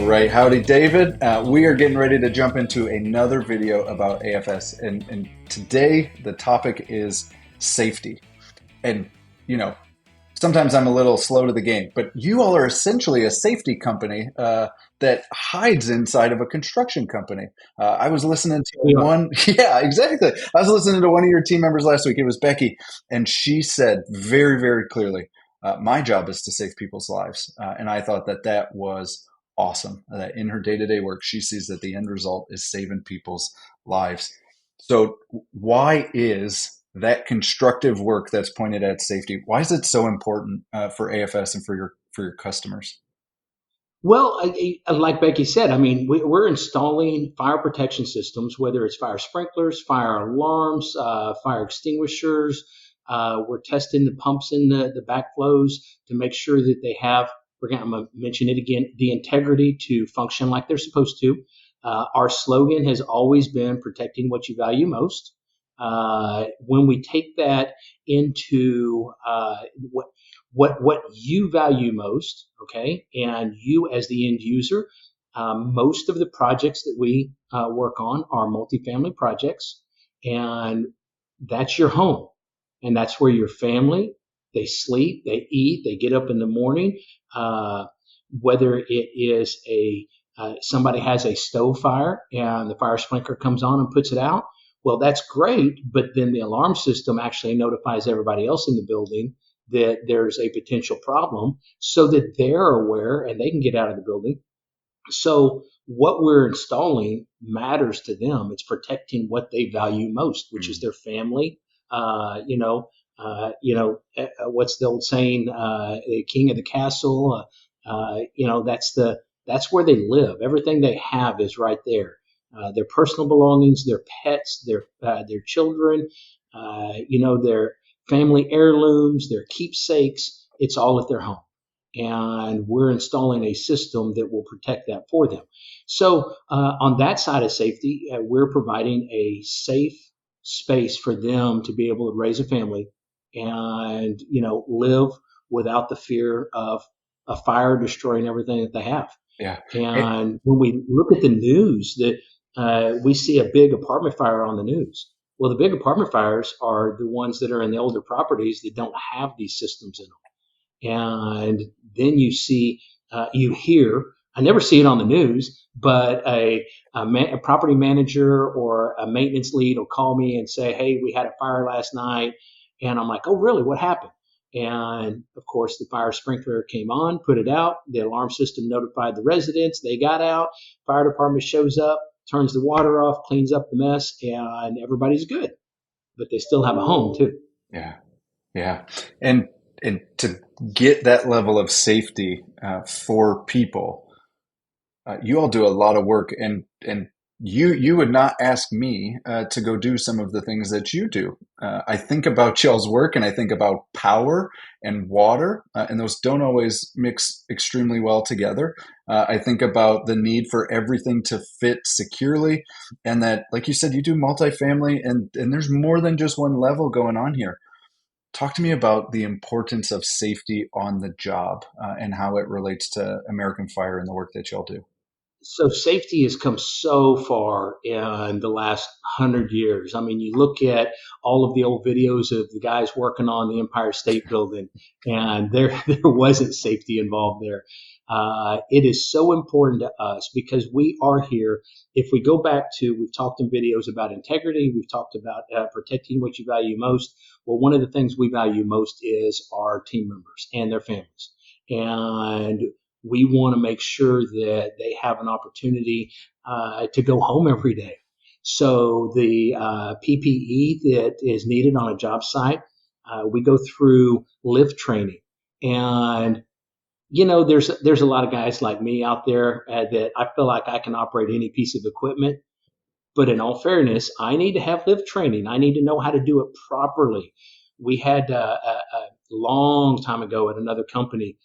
right. Howdy, David. We are getting ready to jump into another video about AFS. And today the topic is safety. And, you know, sometimes I'm a little slow to the game, but you all are essentially a safety company that hides inside of a construction company. I was listening to We are. one, yeah, exactly. I was listening to one of your team members last week. It was Becky, and she said very, very clearly, my job is to save people's lives. And I thought that that was awesome. That in her day-to-day work, she sees that the end result is saving people's lives. So why is that constructive work that's pointed at safety, why is it so important for AFS and for your customers? Well, like Becky said, I mean, we're installing fire protection systems, whether it's fire sprinklers, fire alarms, fire extinguishers. We're testing the pumps in the backflows to make sure that they have, I'm going to mention it again, the integrity to function like they're supposed to. Our slogan has always been protecting what you value most. When we take that into what you value most, okay, and you as the end user, most of the projects that we work on are multifamily projects, and that's your home, and that's where your family they sleep, they eat, they get up in the morning. Uh, Whether it is a somebody has a stove fire and the fire sprinkler comes on and puts it out, well, that's great, but then the alarm system actually notifies everybody else in the building that there's a potential problem so that they're aware and they can get out of the building. So what we're installing matters to them. It's protecting what they value most, which is Mm. their family. What's the old saying? The king of the castle. That's where they live. Everything they have is right there. Their personal belongings, their pets, their children, their family heirlooms, their keepsakes. It's all at their home, and we're installing a system that will protect that for them. So on that side of safety, we're providing a safe space for them to be able to raise a family and live without the fear of a fire destroying everything that they have. Yeah. Eh, And when we look at the news, that we see a big apartment fire on the news. Well, the big apartment fires are the ones that are in the older properties that don't have these systems in them. And then you hear, I never see it on the news, but a property manager or a maintenance lead will call me and say, hey, we had a fire last night. And I'm like, oh, really? What happened? And of course, the fire sprinkler came on, put it out. The alarm system notified the residents. They got out. Fire department shows up, turns the water off, cleans up the mess, and everybody's good. But they still have a home, too. yeah. Yeah. And and to get that level of safety for people, you all do a lot of work, and you would not ask me to go do some of the things that you do. I think about y'all's work, and I think about power and water, and those don't always mix extremely well together. I think about the need for everything to fit securely, and that, like you said, you do multifamily, and there's more than just one level going on here. Talk to me about the importance of safety on the job and how it relates to American Fire and the work that y'all do. So safety has come so far in the last 100 years. I mean, you look at all of the old videos of the guys working on the Empire State Building, and there there wasn't safety involved there. It is so important to us because we are here. If we go back to, we've talked in videos about integrity, we've talked about protecting what you value most. Well, one of the things we value most is our team members and their families. And we want to make sure that they have an opportunity to go home every day. So the PPE that is needed on a job site, we go through lift training, and there's a lot of guys like me out there that I feel like I can operate any piece of equipment. But in all fairness, I need to have lift training. I need to know how to do it properly. We had a long time ago at another company,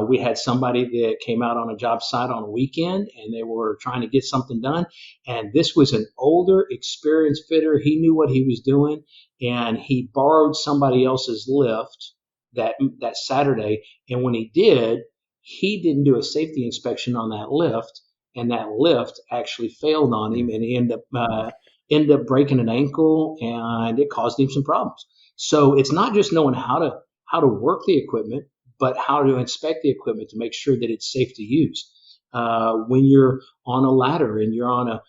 we had somebody that came out on a job site on a weekend and they were trying to get something done. And this was an older, experienced fitter. He knew what he was doing, and he borrowed somebody else's lift that Saturday. And when he did, he didn't do a safety inspection on that lift, and that lift actually failed on him, and he ended up breaking an ankle, and it caused him some problems. So it's not just knowing how to work the equipment, but how to inspect the equipment to make sure that it's safe to use. When you're on a ladder and you're on a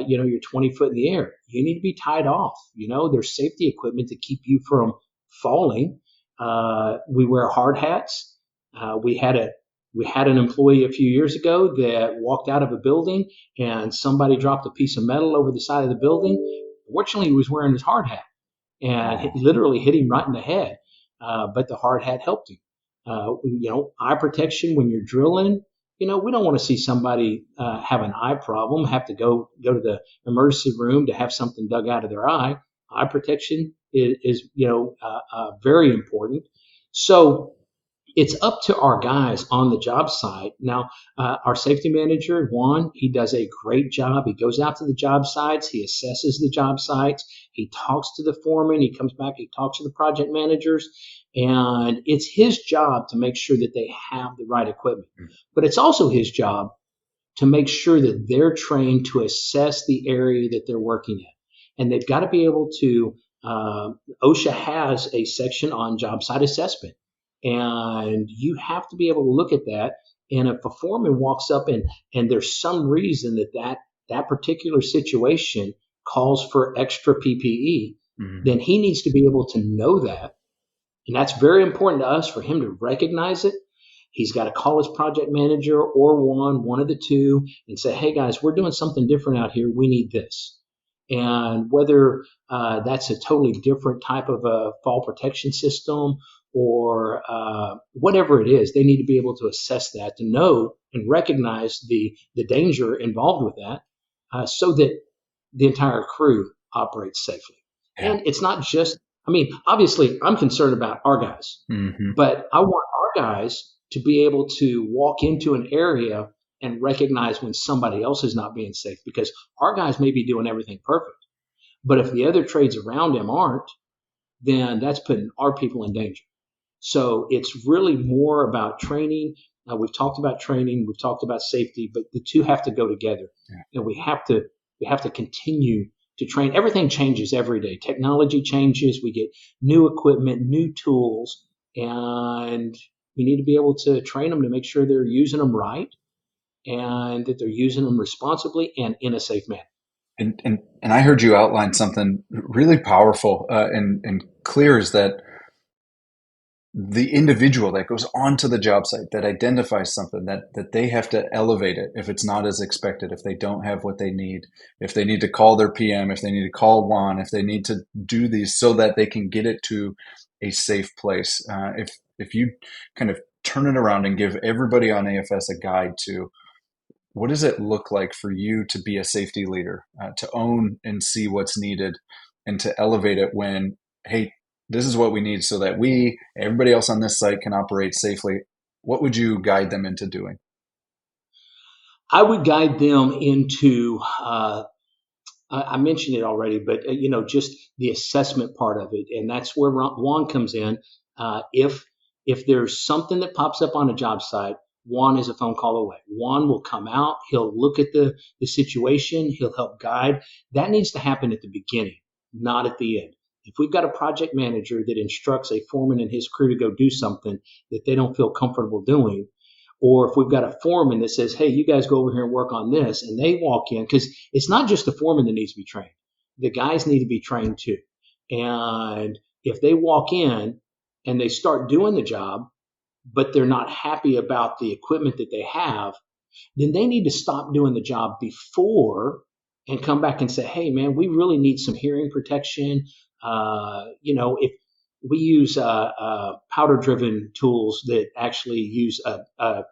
you're 20 foot in the air, you need to be tied off. There's safety equipment to keep you from falling. We wear hard hats. We had an employee a few years ago that walked out of a building and somebody dropped a piece of metal over the side of the building. Fortunately, he was wearing his hard hat and it literally hit him right in the head. But the hard hat helped him. Eye protection when you're drilling. We don't want to see somebody have an eye problem, have to go to the emergency room to have something dug out of their eye. Eye protection is very important. So it's up to our guys on the job site. Now, our safety manager, Juan, he does a great job. He goes out to the job sites. He assesses the job sites. He talks to the foreman. He comes back. He talks to the project managers. And it's his job to make sure that they have the right equipment. But it's also his job to make sure that they're trained to assess the area that they're working in. And they've got to be able to, OSHA has a section on job site assessment. And you have to be able to look at that. And if a foreman walks up and there's some reason that particular situation calls for extra PPE, then he needs to be able to know that. And that's very important to us for him to recognize it. He's got to call his project manager or one of the two, and say, hey, guys, we're doing something different out here. We need this. And whether that's a totally different type of a fall protection system or whatever it is, they need to be able to assess that, to know and recognize the danger involved with that, so that the entire crew operates safely. Yeah. And it's not just, obviously I'm concerned about our guys, but I want our guys to be able to walk into an area and recognize when somebody else is not being safe, because our guys may be doing everything perfect. But if the other trades around them aren't, then that's putting our people in danger. So it's really more about training. We've talked about training, we've talked about safety, but the two have to go together. Yeah. And we have to continue to train. Everything changes every day. Technology changes. We get new equipment, new tools, and we need to be able to train them to make sure they're using them right and that they're using them responsibly and in a safe manner. And I heard you outline something really powerful and clear, is that the individual that goes onto the job site, that identifies something, that they have to elevate it if it's not as expected, if they don't have what they need, if they need to call their PM, if they need to call Juan, if they need to do these so that they can get it to a safe place. If you kind of turn it around and give everybody on AFS a guide to what does it look like for you to be a safety leader, to own and see what's needed and to elevate it when, hey, this is what we need so that everybody else on this site can operate safely. What would you guide them into doing? I would guide them into, I mentioned it already, but just the assessment part of it. And that's where Juan comes in. If there's something that pops up on a job site, Juan is a phone call away. Juan will come out. He'll look at the situation. He'll help guide. That needs to happen at the beginning, not at the end. If we've got a project manager that instructs a foreman and his crew to go do something that they don't feel comfortable doing, or if we've got a foreman that says, hey, you guys go over here and work on this, and they walk in, because it's not just the foreman that needs to be trained. The guys need to be trained too. And if they walk in and they start doing the job, but they're not happy about the equipment that they have, then they need to stop doing the job before and come back and say, hey, man, we really need some hearing protection. If we use powder-driven tools that actually use a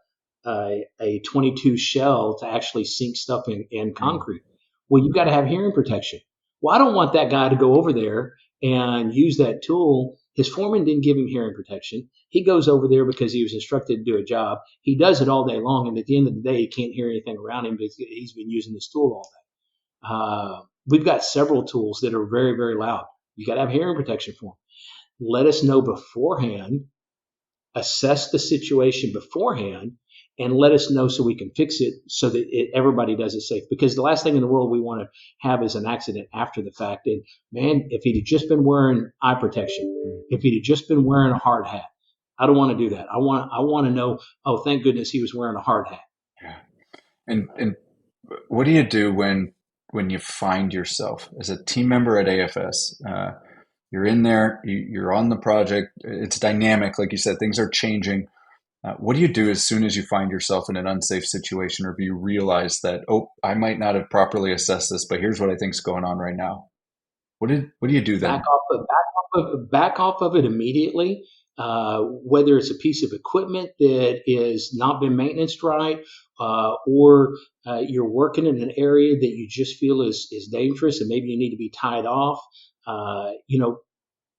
22 shell to actually sink stuff in concrete, well, you've got to have hearing protection. Well, I don't want that guy to go over there and use that tool. His foreman didn't give him hearing protection. He goes over there because he was instructed to do a job. He does it all day long, and at the end of the day, he can't hear anything around him because he's been using this tool all day. We've got several tools that are very, very loud. You got to have hearing protection for them. Let us know beforehand, assess the situation beforehand, and let us know so we can fix it so that everybody does it safe. Because the last thing in the world we want to have is an accident after the fact. And man, if he'd just been wearing eye protection, if he'd just been wearing a hard hat, I don't want to do that. I want to know, oh, thank goodness he was wearing a hard hat. Yeah. And what do you do when you find yourself as a team member at AFS? You're in there, you're on the project. It's dynamic, like you said. Things are changing. What do you do as soon as you find yourself in an unsafe situation, or if you realize that, oh, I might not have properly assessed this, but here's what I think's going on right now? What do you do Back then? off of back off of it immediately. Whether it's a piece of equipment that is not been maintained right, or you're working in an area that you just feel is dangerous, and maybe you need to be tied off. You know,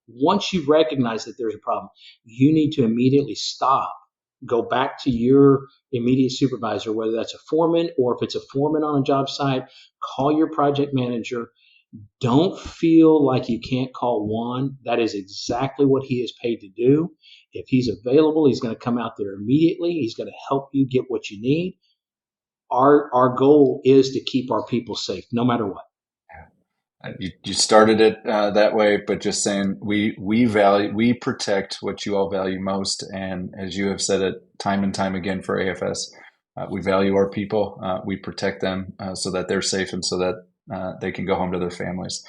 once you recognize that there's a problem, you need to immediately stop. Go back to your immediate supervisor, whether that's a foreman or if it's a foreman on a job site. Call your project manager. Don't feel like you can't call Juan. That is exactly what he is paid to do. If he's available, he's going to come out there immediately. He's going to help you get what you need. Our goal is to keep our people safe, no matter what. You started it that way, but just saying we protect what you all value most, and as you have said it time and time again for AFS, we value our people. We protect them so that they're safe and so that they can go home to their families.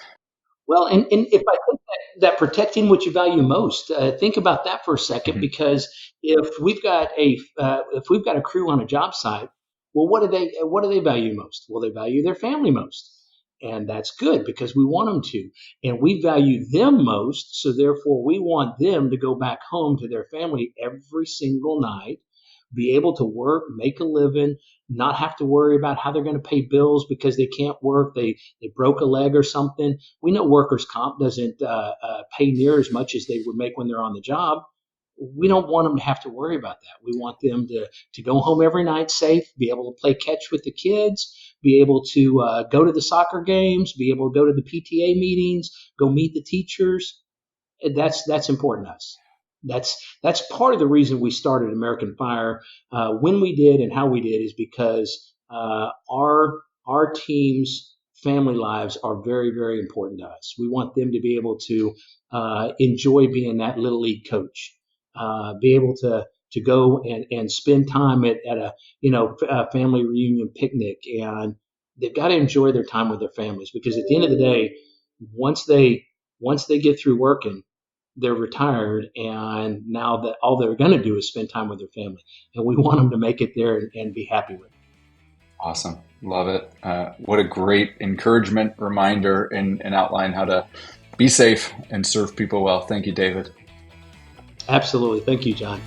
Well, and if I think that protecting what you value most, think about that for a second, Mhm. because if we've got a crew on a job site, well, what do they value most? Well, they value their family most, and that's good because we want them to, and we value them most, so therefore we want them to go back home to their family every single night, be able to work, make a living, not have to worry about how they're going to pay bills because they can't work. They broke a leg or something. We know workers' comp doesn't pay near as much as they would make when they're on the job. We don't want them to have to worry about that. We want them to go home every night safe, be able to play catch with the kids, be able to go to the soccer games, be able to go to the PTA meetings, go meet the teachers. That's important to us. That's part of the reason we started American Fire when we did and how we did is because our team's family lives are very very important to us. We want them to be able to enjoy being that little league coach, be able to go and spend time at a a family reunion picnic, and they've got to enjoy their time with their families because at the end of the day, once they once they get through working, they're retired, and now that all they're going to do is spend time with their family, and we want them to make it there and be happy with it. Awesome. Love it. What a great encouragement, reminder, and outline how to be safe and serve people well. Thank you, David. Absolutely. Thank you, John.